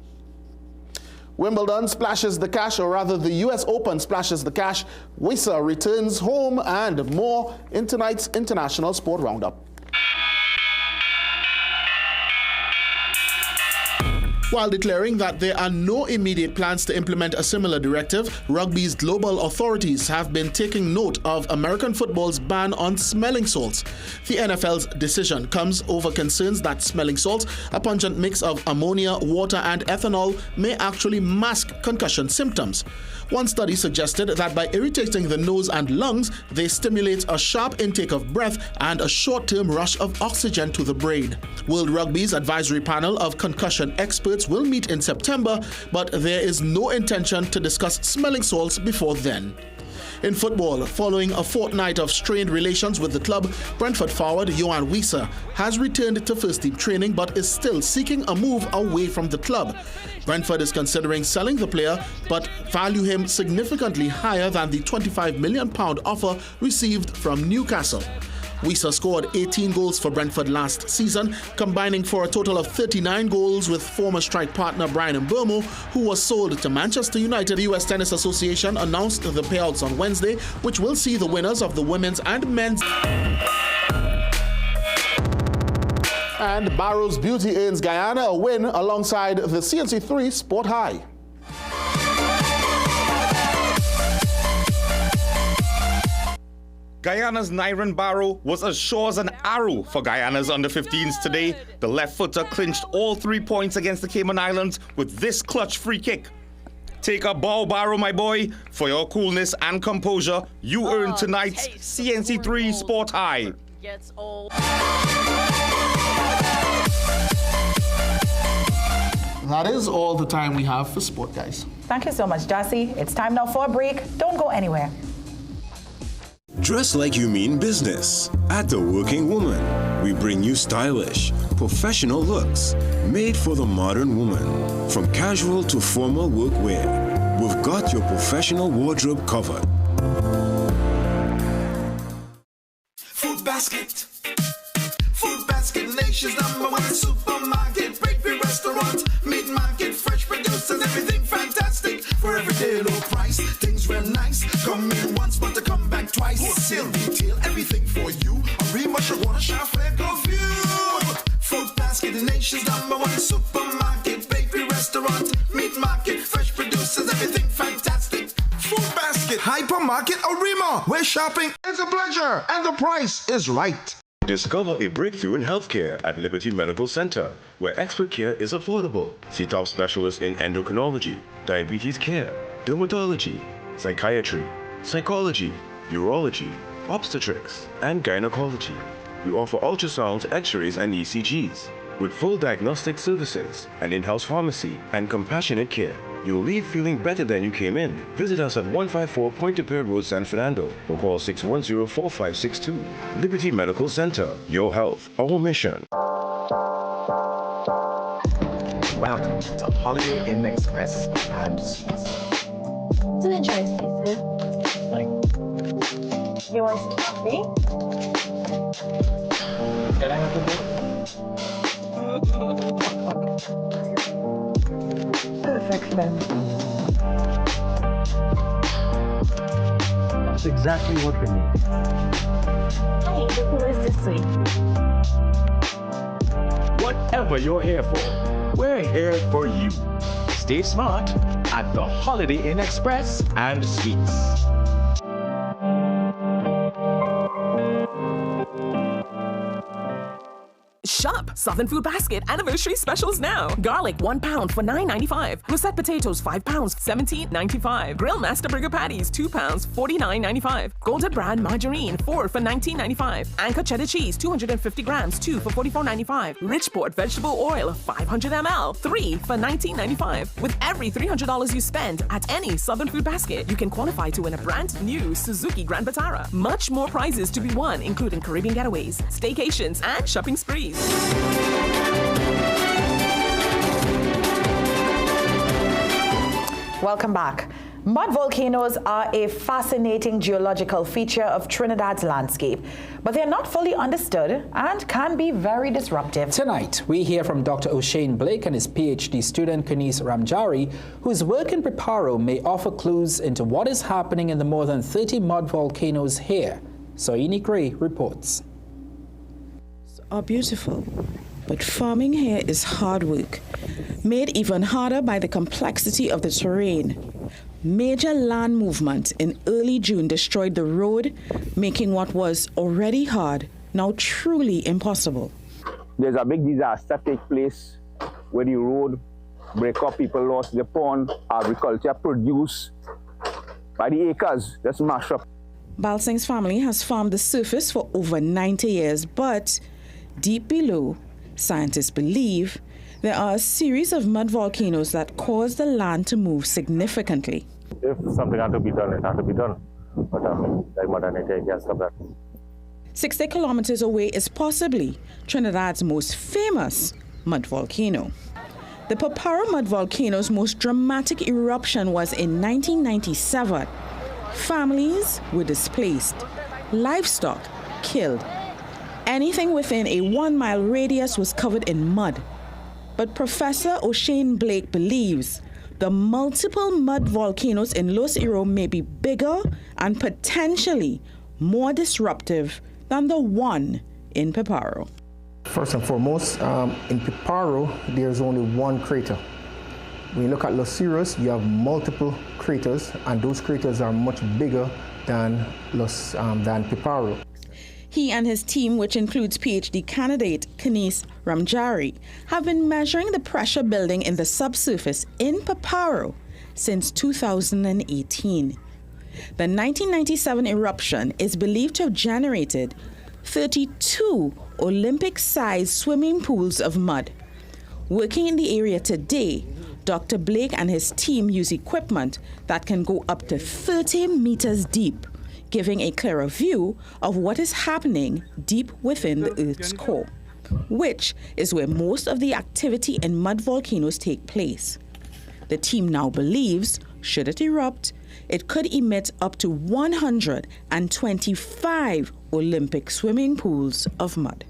Wimbledon splashes the cash, or rather the US Open splashes the cash. Weser returns home, and more in tonight's International Sport Roundup. While declaring that there are no immediate plans to implement a similar directive, rugby's global authorities have been taking note of American football's ban on smelling salts. The NFL's decision comes over concerns that smelling salts, a pungent mix of ammonia, water, and ethanol, may actually mask concussion symptoms. One study suggested that by irritating the nose and lungs, they stimulate a sharp intake of breath and a short-term rush of oxygen to the brain. World Rugby's advisory panel of concussion experts will meet in September, but there is no intention to discuss smelling salts before then. In football, following a fortnight of strained relations with the club, Brentford forward Johan Weser has returned to first-team training but is still seeking a move away from the club. Brentford is considering selling the player but value him significantly higher than the £25 million offer received from Newcastle. Weser scored 18 goals for Brentford last season, combining for a total of 39 goals with former strike partner Brian Mbeumo, who was sold to Manchester United. The US Tennis Association announced the payouts on Wednesday, which will see the winners of the women's and men's. And Barrow's Beauty earns Guyana a win alongside the CNC3 Sport High. Guyana's Nyron Barrow was as sure as an arrow for Guyana's under-15s today. The left-footer clinched all 3 points against the Cayman Islands with this clutch free kick. Take a bow, Barrow, my boy. For your coolness and composure, you earned tonight's CNC3 Sport High. Gets old. That is all the time we have for sport, guys. Thank you so much, Darcy. It's time now for a break. Don't go anywhere. Dress like you mean business. At The Working Woman, we bring you stylish, professional looks made for the modern woman. From casual to formal workwear, we've got your professional wardrobe covered. Food Basket. Food Basket, nation's #1 supermarket, bakery, restaurant, meat market, fresh producers, everything fantastic. For everyday low price, things real nice. Come in once, but to come back twice. Wholesale, retail, everything for you. A remush, you wanna shop, let go view. Food Basket, the nation's #1 supermarket, bakery, restaurant, meat market, fresh producers, everything fantastic. Food Basket, hypermarket, Arima, where shopping is a pleasure and the price is right. Discover a breakthrough in healthcare at Liberty Medical Center, where expert care is affordable. See top specialists in endocrinology, diabetes care, dermatology, psychiatry, psychology, urology, obstetrics, and gynecology. We offer ultrasounds, x-rays, and ECGs. With full diagnostic services, an in-house pharmacy, and compassionate care, you'll leave feeling better than you came in. Visit us at 154 Pointe-de-Paix Road, San Fernando, or call 610-4562. Liberty Medical Center, your health, our mission. Welcome to Holiday Inn Express and Suites. Do enjoy stay, sir. You want some coffee? Can I have the bill? Perfect then. That's exactly what we need. Hey, the pool is this way. Whatever you're here for, we're here for you. Stay smart at the Holiday Inn Express and Suites. Shop Southern Food Basket anniversary specials now. Garlic 1 pound for $9.95. Russet potatoes 5 pounds $17.95. Grill Master Burger patties 2 pounds $49.95. Golden brand margarine 4 for $19.95. Anchor cheddar cheese 250 grams 2 for $44.95. Richport vegetable oil 500 ml 3 for $19.95. With every $300 you spend at any Southern Food Basket, you can qualify to win a brand new Suzuki Grand Vitara. Much more prizes to be won, including Caribbean getaways, staycations, and shopping sprees. Welcome back. Mud volcanoes are a fascinating geological feature of Trinidad's landscape, but they're not fully understood and can be very disruptive. Tonight, we hear from Dr. O'Shane Blake and his PhD student, Kanice Ramjari, whose work in Piparo may offer clues into what is happening in the more than 30 mud volcanoes here. Soini Gray reports. Are beautiful, but farming here is hard work, made even harder by the complexity of the terrain. Major land movement in early June destroyed the road, making what was already hard now truly impossible. There's a big disaster take place where the road break up, people lost their pond, agriculture produced by the acres, just mash up. Balsing's family has farmed the surface for over 90 years, but deep below, scientists believe there are a series of mud volcanoes that cause the land to move significantly. If something had to be done, it had to be done. But like Mother Nature can't stop that. 60 kilometers away is possibly Trinidad's most famous mud volcano. The Piparo mud volcano's most dramatic eruption was in 1997. Families were displaced, livestock killed. Anything within a 1 mile radius was covered in mud. But Professor O'Shane Blake believes the multiple mud volcanoes in Los Iros may be bigger and potentially more disruptive than the one in Piparo. First and foremost, in Piparo, there's only one crater. When you look at Los Iros, you have multiple craters, and those craters are much bigger than Piparo. He and his team, which includes PhD candidate Kanice Ramjari, have been measuring the pressure building in the subsurface in Piparo since 2018. The 1997 eruption is believed to have generated 32 Olympic-sized swimming pools of mud. Working in the area today, Dr. Blake and his team use equipment that can go up to 30 meters deep, giving a clearer view of what is happening deep within the Earth's core, which is where most of the activity in mud volcanoes take place. The team now believes, should it erupt, it could emit up to 125 Olympic swimming pools of mud.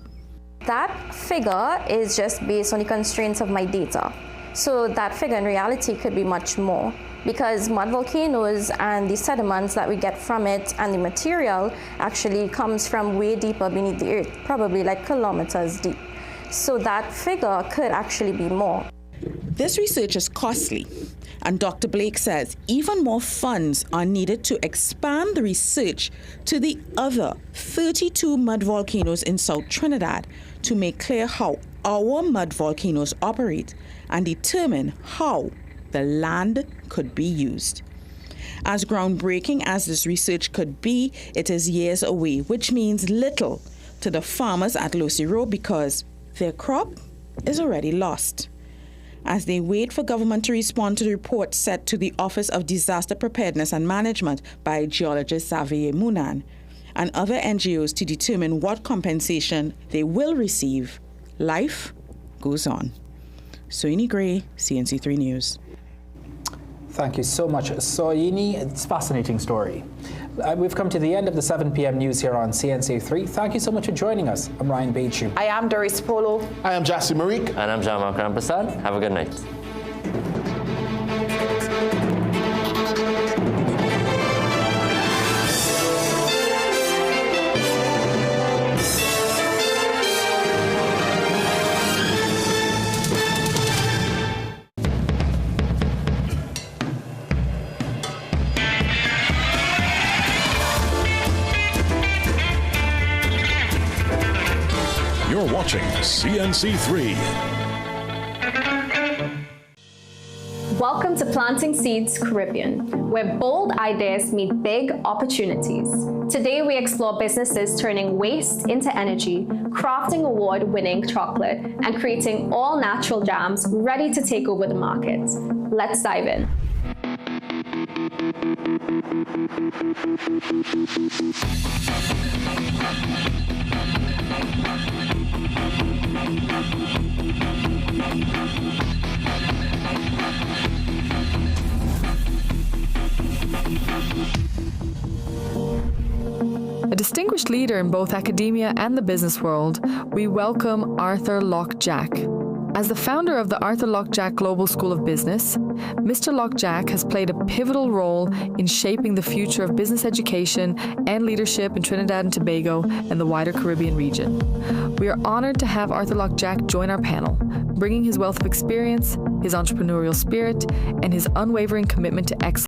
That figure is just based on the constraints of my data. So that figure in reality could be much more, because mud volcanoes and the sediments that we get from it and the material actually comes from way deeper beneath the earth, probably like kilometers deep. So that figure could actually be more. This research is costly, and Dr. Blake says even more funds are needed to expand the research to the other 32 mud volcanoes in South Trinidad to make clear how our mud volcanoes operate and determine how the land could be used. As groundbreaking as this research could be, it is years away, which means little to the farmers at Los Iros because their crop is already lost. As they wait for government to respond to the report sent to the Office of Disaster Preparedness and Management by geologist Xavier Munan and other NGOs to determine what compensation they will receive, life goes on. Soini Gray, CNC3 News. Thank you so much, Soini. It's a fascinating story. We've come to the end of the 7 p.m. news here on CNC3. Thank you so much for joining us. I'm Ryan Bechu. I am Doris Polo. I am Jassi Marik. And I'm Jamal Krampasad. Have a good night. You're watching CNC3. Welcome to Planting Seeds Caribbean, where bold ideas meet big opportunities. Today we explore businesses turning waste into energy, crafting award-winning chocolate, and creating all-natural jams ready to take over the market. Let's dive in. A distinguished leader in both academia and the business world, we welcome Arthur Lock-Jack. As the founder of the Arthur Lock-Jack Global School of Business, Mr. Lock-Jack has played a pivotal role in shaping the future of business education and leadership in Trinidad and Tobago and the wider Caribbean region. We are honored to have Arthur Lock-Jack join our panel, bringing his wealth of experience, his entrepreneurial spirit, and his unwavering commitment to excellence